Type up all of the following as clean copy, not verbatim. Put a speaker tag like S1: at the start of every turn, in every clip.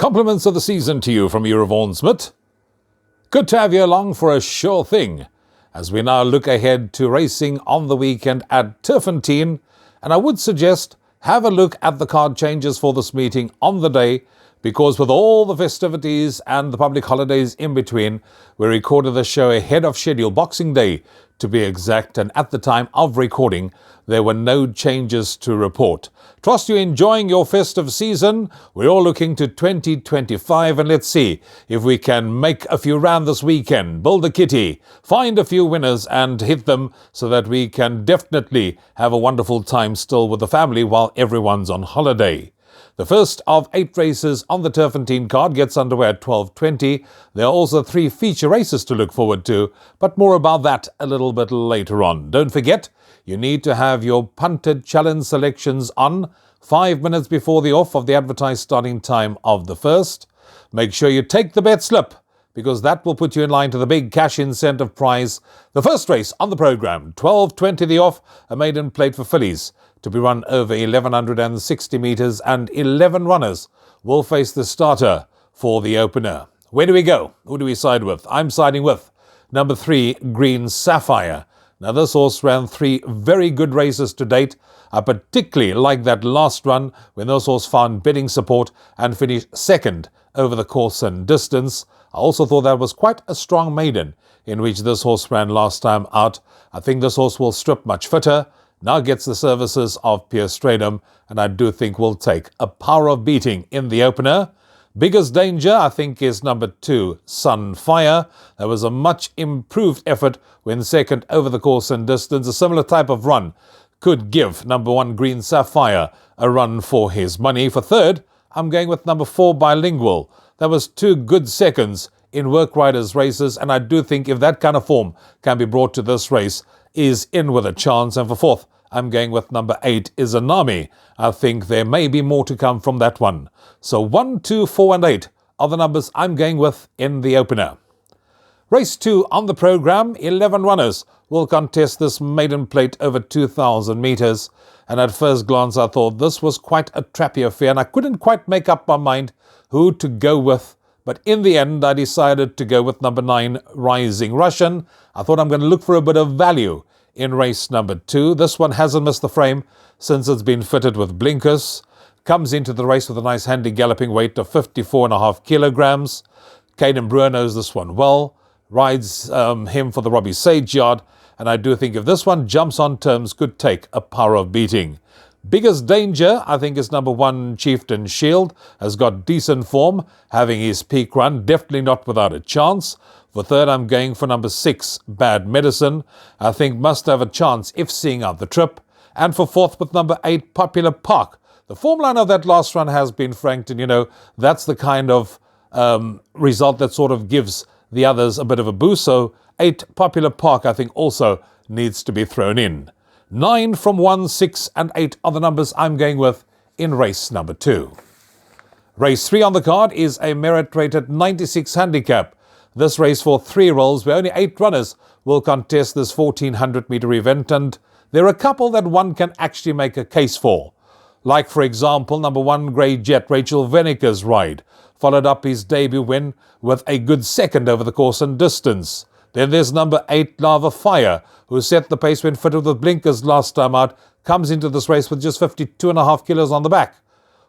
S1: Compliments of the season to you from Rouvaun Smit. Good to have you along for a sure thing as we now look ahead to racing on the weekend at Turffontein, and I would suggest have a look at the card changes for this meeting on the day, because with all the festivities and the public holidays in between, we recorded the show ahead of schedule, Boxing Day to be exact, and at the time of recording there were no changes to report. Trust you enjoying your festive season. We're all looking to 2025, and let's see if we can make a few round this weekend, build a kitty, find a few winners and hit them so that we can definitely have a wonderful time still with the family while everyone's on holiday. The first of 8 races on the Turffontein card gets underway at 12:20. There are also 3 feature races to look forward to, but more about that a little bit later on. Don't forget, you need to have your punted challenge selections on 5 minutes before the off of the advertised starting time of the first. Make sure you take the bet slip, because that will put you in line to the big cash incentive prize. The first race on the programme, 12:20 the off, a maiden plate for fillies, to be run over 1160 metres, and 11 runners will face the starter for the opener. Where do we go? Who do we side with? I'm siding with number 3, Green Sapphire. Now, this horse ran 3 very good races to date. I particularly like that last run when this horse found betting support and finished second over the course and distance. I also thought that was quite a strong maiden in which this horse ran last time out. I think this horse will strip much fitter, now gets the services of Pierce Stradum, and I do think will take a power of beating in the opener. Biggest danger, I think, is number 2, Sunfire. There was a much improved effort when second over the course and distance. A similar type of run could give number 1, Green Sapphire, a run for his money. For third, I'm going with number 4, Bilingual. That was 2 good seconds in Work Riders races, and I do think if that kind of form can be brought to this race, is in with a chance. And for fourth, I'm going with number 8, Izanami. I think there may be more to come from that one. So 1, 2, 4 and 8 are the numbers I'm going with in the opener. Race 2 on the programme, 11 runners will contest this maiden plate over 2,000 metres. And at first glance I thought this was quite a trappy affair, and I couldn't quite make up my mind who to go with. But in the end I decided to go with number 9, Rising Russian. I thought I'm going to look for a bit of value in race number 2. This one hasn't missed the frame since it's been fitted with blinkers. Comes into the race with a nice handy galloping weight of 54.5 kilograms. Caden Brewer knows this one well. Rides him for the Robbie Sage yard. And I do think if this one jumps on terms, could take a power of beating. Biggest danger, I think, is number 1, Chieftain Shield. Has got decent form, having his peak run, definitely not without a chance. For third, I'm going for number 6, Bad Medicine. I think must have a chance if seeing out the trip. And for fourth, with number 8, Popular Park. The form line of that last run has been franked, and that's the kind of result that sort of gives the others a bit of a boost. So 8, Popular Park, I think also needs to be thrown in. 9 from 1, 6 and 8 are the numbers I'm going with in race number 2. Race 3 on the card is a merit-rated 96 handicap. This race for 3 rolls, where only 8 runners will contest this 1,400-metre event, and there are a couple that one can actually make a case for. Like, for example, number 1, Grey Jet, Rachel Veniker's ride, followed up his debut win with a good second over the course and distance. Then there's number 8, Lava Fire, who set the pace when fitted with blinkers last time out, comes into this race with just 52.5 kilos on the back.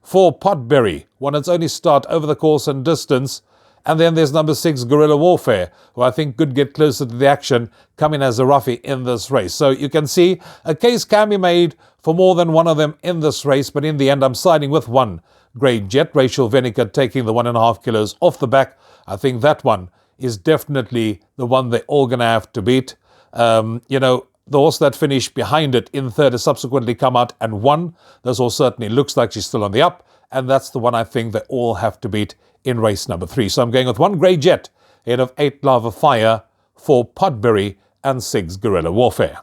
S1: 4, Potberry, won its only start over the course and distance. And then there's number 6, Guerrilla Warfare, who I think could get closer to the action, coming as a roughie in this race. So you can see a case can be made for more than one of them in this race, but in the end I'm siding with 1, Grey Jet, Rachel Veniker, taking the 1.5 kilos off the back. I think that one is definitely the one they're all going to have to beat. The horse that finished behind it in third has subsequently come out and won. This horse certainly looks like she's still on the up, and that's the one I think they all have to beat in race number 3. So I'm going with 1, Grey Jet, ahead of 8, Lava Fire, 4, Potberry and 6, Guerrilla Warfare.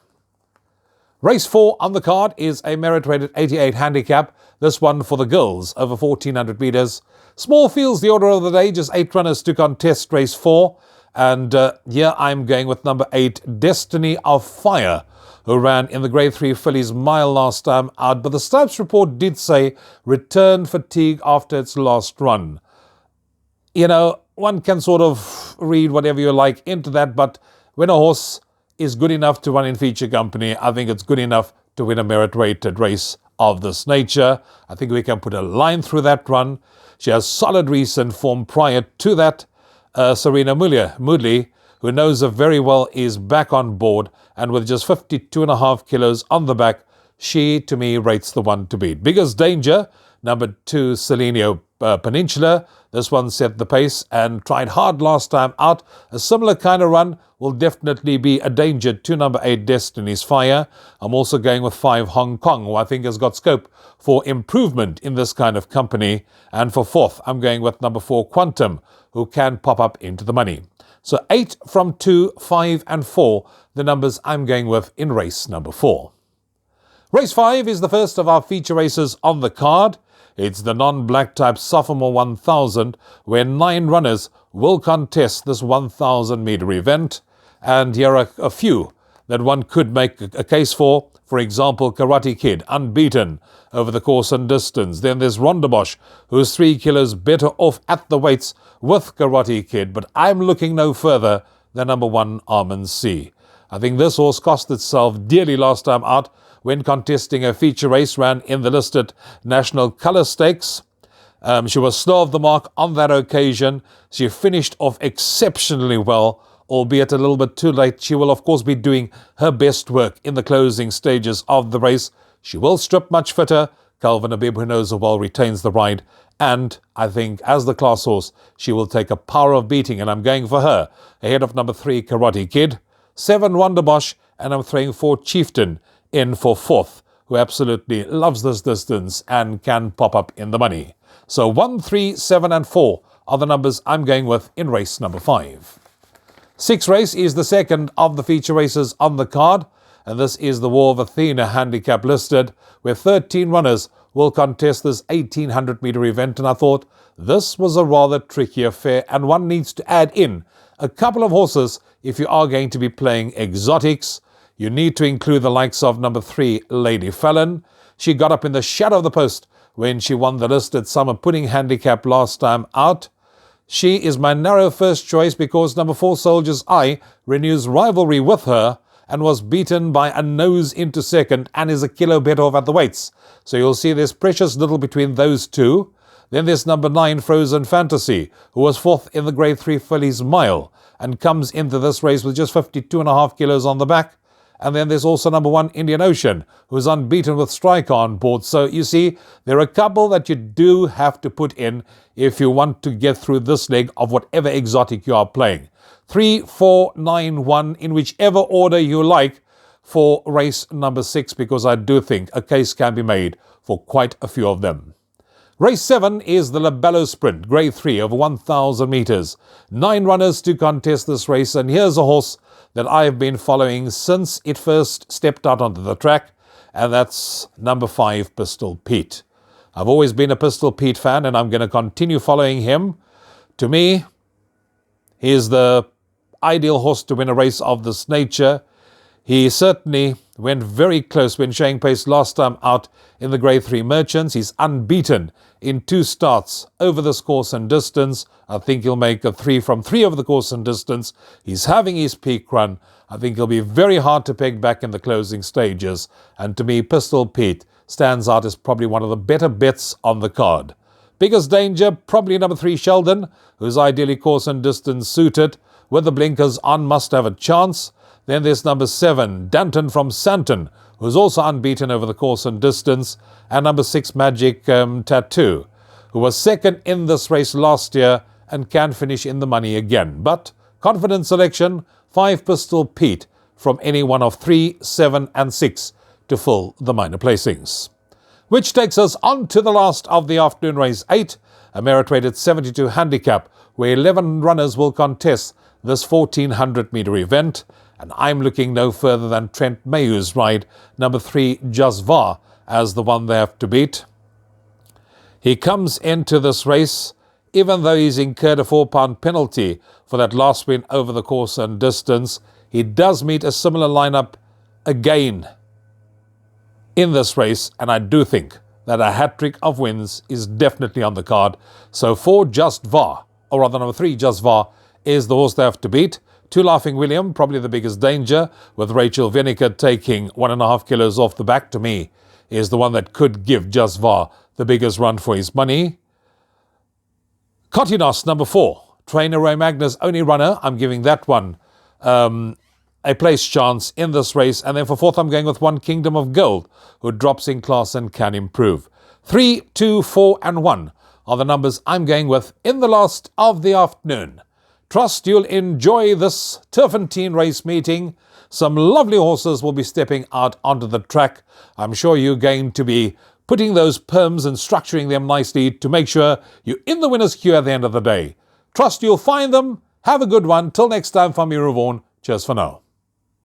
S1: Race 4 on the card is a merit-rated 88 handicap. This one for the girls over 1,400 metres. Small fields, the order of the day, just 8 runners to contest race 4. And here I'm going with number 8, Destiny of Fire, who ran in the Grade 3 Fillies mile last time out. But the Stripes report did say return fatigue after its last run. one can sort of read whatever you like into that, but when a horse is good enough to run in feature company, I think it's good enough to win a merit-rated race of this nature. I think we can put a line through that run. She has solid recent form prior to that. Serena Moodley, who knows her very well, is back on board, and with just 52.5 kilos on the back, she, to me, rates the one to beat. Biggest danger, number 2, Selenio Peninsula. This one set the pace and tried hard last time out. A similar kind of run will definitely be a danger to number 8, Destiny's Fire. I'm also going with 5, Hong Kong, who I think has got scope for improvement in this kind of company. And for 4th, I'm going with number 4, Quantum, who can pop up into the money. So 8 from 2, 5 and 4, the numbers I'm going with in race number 4. Race 5 is the first of our feature races on the card. It's the non-black type Sophomore 1000, where 9 runners will contest this 1,000 meter event. And here are a few that one could make a case for. For example, Karate Kid, unbeaten over the course and distance. Then there's Rondabosch, who's 3 kilos better off at the weights with Karate Kid. But I'm looking no further than number 1, Almond C. I think this horse cost itself dearly last time out when contesting a feature race, ran in the listed National Colour Stakes. She was slow of the mark on that occasion. She finished off exceptionally well, albeit a little bit too late. She will, of course, be doing her best work in the closing stages of the race. She will strip much fitter. Calvin Abib, who knows her well, retains the ride. And I think, as the class horse, she will take a power of beating, and I'm going for her ahead of number 3, Karate Kid, 7, Rondabosch, and I'm throwing 4, Chieftain, in for 4th, who absolutely loves this distance and can pop up in the money. So 1, 3, 7 and 4 are the numbers I'm going with in race number 5. 6th race is the second of the feature races on the card, and this is the War of Athena handicap listed, where 13 runners will contest this 1,800 meter event, and I thought this was a rather tricky affair, and one needs to add in a couple of horses if you are going to be playing exotics. You need to include the likes of number 3, Lady Fallon. She got up in the shadow of the post when she won the listed summer pudding handicap last time out. She is my narrow first choice because number 4, Soldier's Eye, renews rivalry with her and was beaten by a nose into second and is a kilo better off at the weights. So you'll see there's precious little between those two. Then there's number 9, Frozen Fantasy, who was 4th in the Grade 3 Fillies Mile and comes into this race with just 52.5 kilos on the back. And then there's also number 1, Indian Ocean, who's unbeaten with Striker on board. So you see, there are a couple that you do have to put in if you want to get through this leg of whatever exotic you are playing. 3, 4, 9, 1, in whichever order you like for race number 6, because I do think a case can be made for quite a few of them. Race 7 is the Labello Sprint, Grade 3 over 1,000 meters. 9 runners to contest this race, and here's a horse that I've been following since it first stepped out onto the track, and that's number 5, Pistol Pete. I've always been a Pistol Pete fan, and I'm going to continue following him. To me, he is the ideal horse to win a race of this nature. He certainly went very close when showing pace last time out in the Grade 3 Merchants. He's unbeaten in 2 starts over this course and distance. I think he'll make a 3 from 3 over the course and distance. He's having his peak run. I think he'll be very hard to peg back in the closing stages. And to me, Pistol Pete stands out as probably one of the better bets on the card. Biggest danger, probably number 3, Sheldon, who's ideally course and distance suited. With the blinkers on, must have a chance. Then there's number 7, Danton from Santon, who's also unbeaten over the course and distance. And number 6, Magic Tattoo, who was second in this race last year and can finish in the money again. But confident selection, 5, Pistol Pete, from any one of 3, 7 and 6 to fill the minor placings. Which takes us on to the last of the afternoon, race 8, a merit-rated 72 handicap, where 11 runners will contest this 1,400 meter event. And I'm looking no further than Trent Mayhew's ride, number 3, Jasvar, as the one they have to beat. He comes into this race, even though he's incurred a £4 penalty for that last win over the course and distance. He does meet a similar lineup again in this race, and I do think that a hat-trick of wins is definitely on the card. So for Jasvar, or rather number 3, Just Va, is the horse they have to beat. 2 Laughing William, probably the biggest danger, with Rachel Vinegar taking 1.5 kilos off the back, to me, is the one that could give Just Va the biggest run for his money. Cotinos, number 4, Trainer Ray Magnus, only runner. I'm giving that one a place chance in this race. And then for 4th, I'm going with 1 Kingdom of Gold, who drops in class and can improve. 3, 2, 4, and 1 are the numbers I'm going with in the last of the afternoon. Trust you'll enjoy this Turffontein race meeting. Some lovely horses will be stepping out onto the track. I'm sure you're going to be putting those perms and structuring them nicely to make sure you're in the winner's queue at the end of the day. Trust you'll find them. Have a good one. Till next time from me, Rouvaun. Cheers for now.